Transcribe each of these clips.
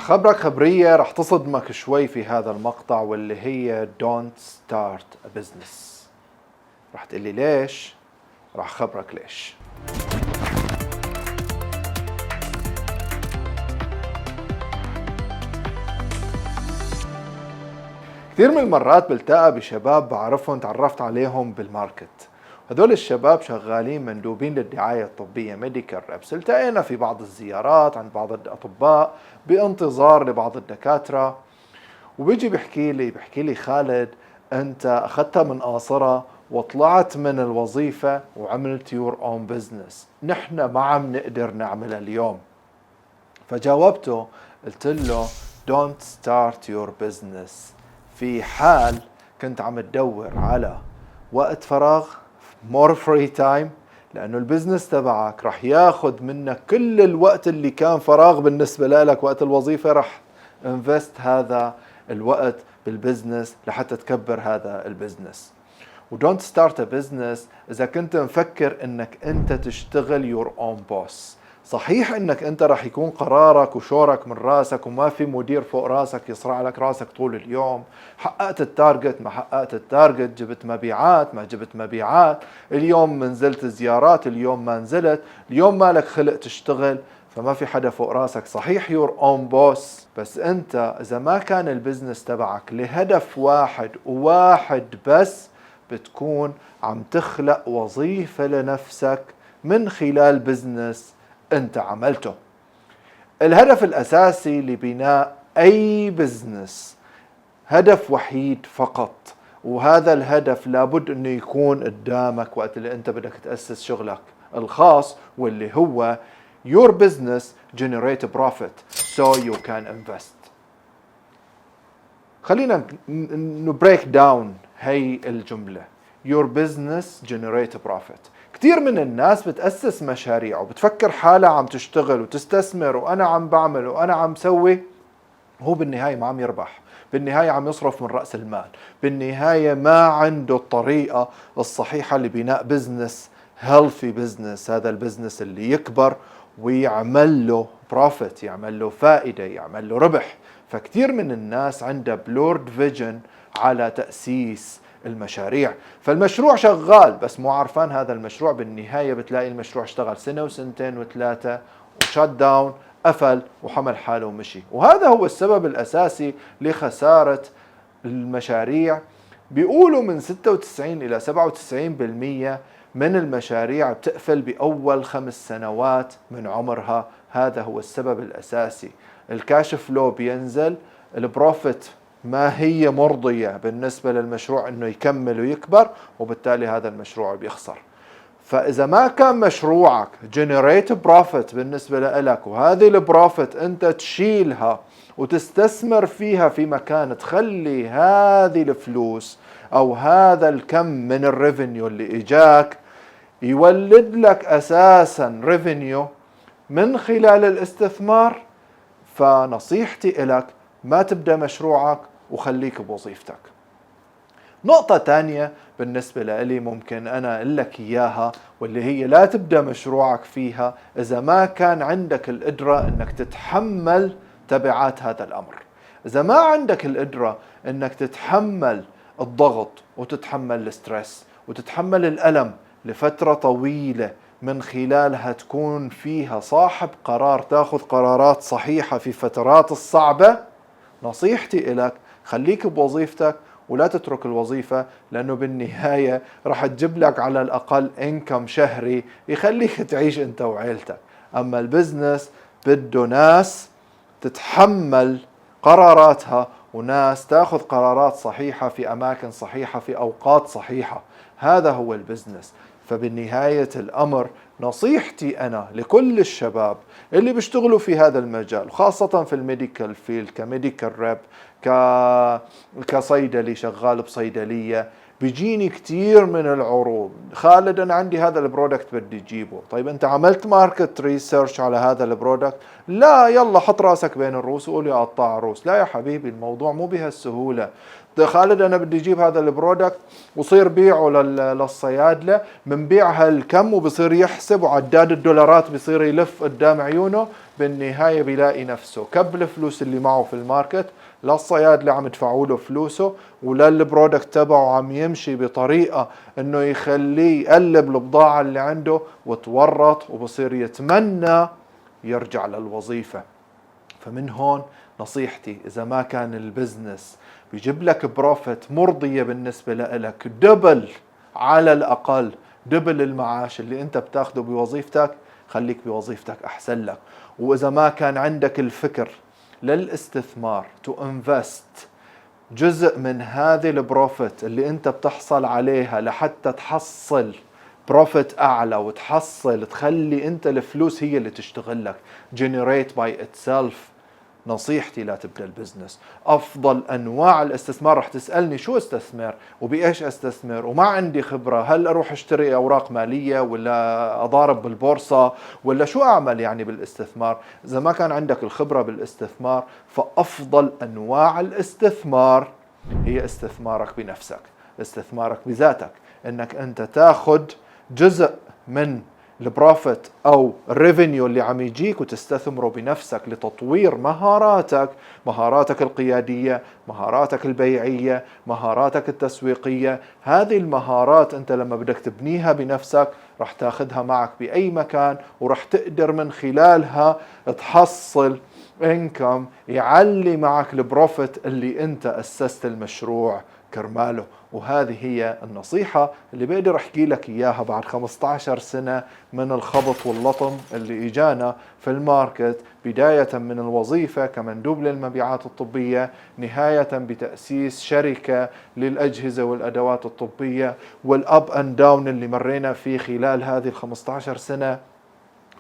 خبرك خبرية رح تصدمك شوي في هذا المقطع، واللي هي Don't start a business. رح تقلي ليش؟ رح خبرك ليش. كثير من المرات بلتقى بشباب بعرفهم، تعرفت عليهم بالماركت. هذول الشباب شغالين مندوبين للدعاية الطبية ميديكال ريبس. التقينا في بعض الزيارات عند بعض الأطباء بانتظار لبعض الدكاترة، وبيجي بيحكي لي خالد، أنت أخذتها من قاصرة وطلعت من الوظيفة وعملت يور اون بزنس، نحن ما عم نقدر نعملها اليوم. فجاوبته قلت له don't start your business في حال كنت عم تدور على وقت فراغ، more free time، لأنه البزنس تبعك رح ياخد منك كل الوقت اللي كان فراغ بالنسبة لك وقت الوظيفة. رح invest هذا الوقت بالبزنس لحتى تكبر هذا البزنس. ودونت ستارت ا بزنس إذا كنت مفكر انك انت تشتغل يور اون بوس. صحيح انك انت رح يكون قرارك وشورك من راسك وما في مدير فوق راسك يصرع لك راسك طول اليوم. حققت التارجت ما حققت التارجت، جبت مبيعات ما جبت مبيعات، اليوم نزلت زيارات اليوم ما نزلت، اليوم مالك خلق تشتغل، فما في حدا فوق راسك. صحيح يور اون بوس، بس انت اذا ما كان البزنس تبعك لهدف واحد وواحد بس، بتكون عم تخلق وظيفة لنفسك من خلال بزنس انت عملته. الهدف الاساسي لبناء اي بزنس هدف وحيد فقط، وهذا الهدف لابد انه يكون قدامك وقت اللي انت بدك تأسس شغلك الخاص، واللي هو your business generate profit so you can invest. خلينا نبريك داون هي الجملة your business generate profit. كتير من الناس بتأسس مشاريع وبتفكر حالها عم تشتغل وتستثمر وأنا عم بعمل وأنا عم سوي، هو بالنهاية ما عم يربح، بالنهاية عم يصرف من رأس المال، بالنهاية ما عنده الطريقة الصحيحة لبناء بزنس healthy business، هذا البزنس اللي يكبر ويعمل له profit، يعمل له فائدة، يعمل له ربح. فكتير من الناس عنده بلورد فيجن على تأسيس المشاريع، فالمشروع شغال بس مو عارفان هذا المشروع. بالنهاية بتلاقي المشروع اشتغل سنة وسنتين وثلاثة وشات داون، قفل وحمل حاله ومشي. وهذا هو السبب الأساسي لخسارة المشاريع. بيقولوا من 96 إلى 97% من المشاريع بتقفل بأول 5 سنوات من عمرها. هذا هو السبب الأساسي. الكاش فلو بينزل، البروفيت ما هي مرضية بالنسبة للمشروع انه يكمل ويكبر، وبالتالي هذا المشروع بيخسر. فإذا ما كان مشروعك generate profit بالنسبة لك، وهذه البروفيت أنت تشيلها وتستثمر فيها في مكان تخلي هذه الفلوس أو هذا الكم من الريفينيو اللي إجاك يولد لك أساسا ريفينيو من خلال الاستثمار، فنصيحتي لك ما تبدأ مشروعك وخليك بوظيفتك. نقطة تانية بالنسبة لي ممكن أنا أقول لك إياها، واللي هي لا تبدأ مشروعك فيها إذا ما كان عندك القدرة أنك تتحمل تبعات هذا الأمر. إذا ما عندك القدرة أنك تتحمل الضغط وتتحمل الستريس وتتحمل الألم لفترة طويلة، من خلالها تكون فيها صاحب قرار، تاخذ قرارات صحيحة في فترات الصعبة، نصيحتي لك خليك بوظيفتك ولا تترك الوظيفة، لأنه بالنهاية راح تجيب لك على الأقل إنكم شهري يخليك تعيش أنت وعيلتك. أما البزنس بده ناس تتحمل قراراتها وناس تاخذ قرارات صحيحة في أماكن صحيحة في أوقات صحيحة. هذا هو البزنس. فبالنهاية الأمر نصيحتي أنا لكل الشباب اللي بيشتغلوا في هذا المجال، وخاصة في الميديكال فيلد كميديكال ريب، كصيدلي شغال بصيدلية، بيجيني كتير من العروض، خالد أنا عندي هذا البرودكت بدي أجيبه. طيب أنت عملت ماركت ريسيرش على هذا البرودكت؟ لا، يلا حط راسك بين الروس وقول يا قطاع روس. لا يا حبيبي، الموضوع مو بهالسهولة. خالد أنا بدي أجيب هذا البرودكت وصير بيعه للصيادلة، من بيع هالكم وبصير يحسب وعداد الدولارات بصير يلف قدام عيونه. بالنهاية بيلاقي نفسه كب الفلوس اللي معه في الماركت، لا الصياد اللي عم يدفعوا له فلوسه، ولا البرودكت تبعه عم يمشي بطريقة انه يخليه يقلب البضاعة اللي عنده وتورط، وبصير يتمنى يرجع للوظيفة. فمن هون نصيحتي، إذا ما كان البزنس بيجيب لك بروفيت مرضية بالنسبة لك، دبل على الأقل دبل المعاش اللي أنت بتاخده بوظيفتك، خليك بوظيفتك أحسن لك. وإذا ما كان عندك الفكر للاستثمار to invest جزء من هذه البروفيت اللي أنت بتحصل عليها لحتى تحصل بروفيت أعلى، وتحصل تخلي أنت الفلوس هي اللي تشتغل لك generate by itself، نصيحتي لا تبدأ البزنس. أفضل أنواع الاستثمار، رح تسألني شو استثمر وبإيش استثمر وما عندي خبرة، هل أروح اشتري أوراق مالية ولا أضارب بالبورصة ولا شو أعمل يعني بالاستثمار؟ إذا ما كان عندك الخبرة بالاستثمار، فأفضل أنواع الاستثمار هي استثمارك بنفسك، استثمارك بذاتك، انك انت تاخذ جزء من البروفيت او الريفينيو اللي عم يجيك وتستثمره بنفسك لتطوير مهاراتك القيادية، مهاراتك البيعية، مهاراتك التسويقية. هذه المهارات انت لما بدك تبنيها بنفسك رح تاخذها معك بأي مكان، ورح تقدر من خلالها تحصل انكم يعلي معك البروفيت اللي انت اسست المشروع كرماله. وهذه هي النصيحة اللي بقدر احكي لك اياها بعد 15 سنة من الخبط واللطم اللي اجانا في الماركت، بداية من الوظيفة كمندوب للمبيعات الطبية، نهاية بتأسيس شركة للأجهزة والأدوات الطبية، والأب أند داون اللي مرينا فيه خلال هذه 15 سنة.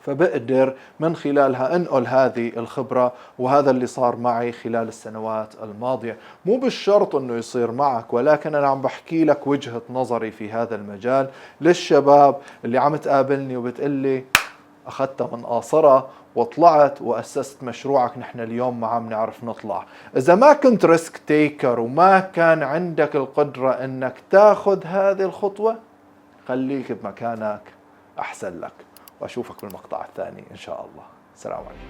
فبقدر من خلالها انقل هذه الخبرة، وهذا اللي صار معي خلال السنوات الماضية. مو بالشرط انه يصير معك، ولكن انا عم بحكي لك وجهة نظري في هذا المجال للشباب اللي عم تقابلني وبتقلي اخذتها من قاصرة وطلعت واسست مشروعك. نحن اليوم ما عم نعرف نطلع. اذا ما كنت ريسك تيكر وما كان عندك القدرة انك تاخذ هذه الخطوة، خليك بمكانك احسن لك. وأشوفك بالمقطع الثاني إن شاء الله. السلام عليكم.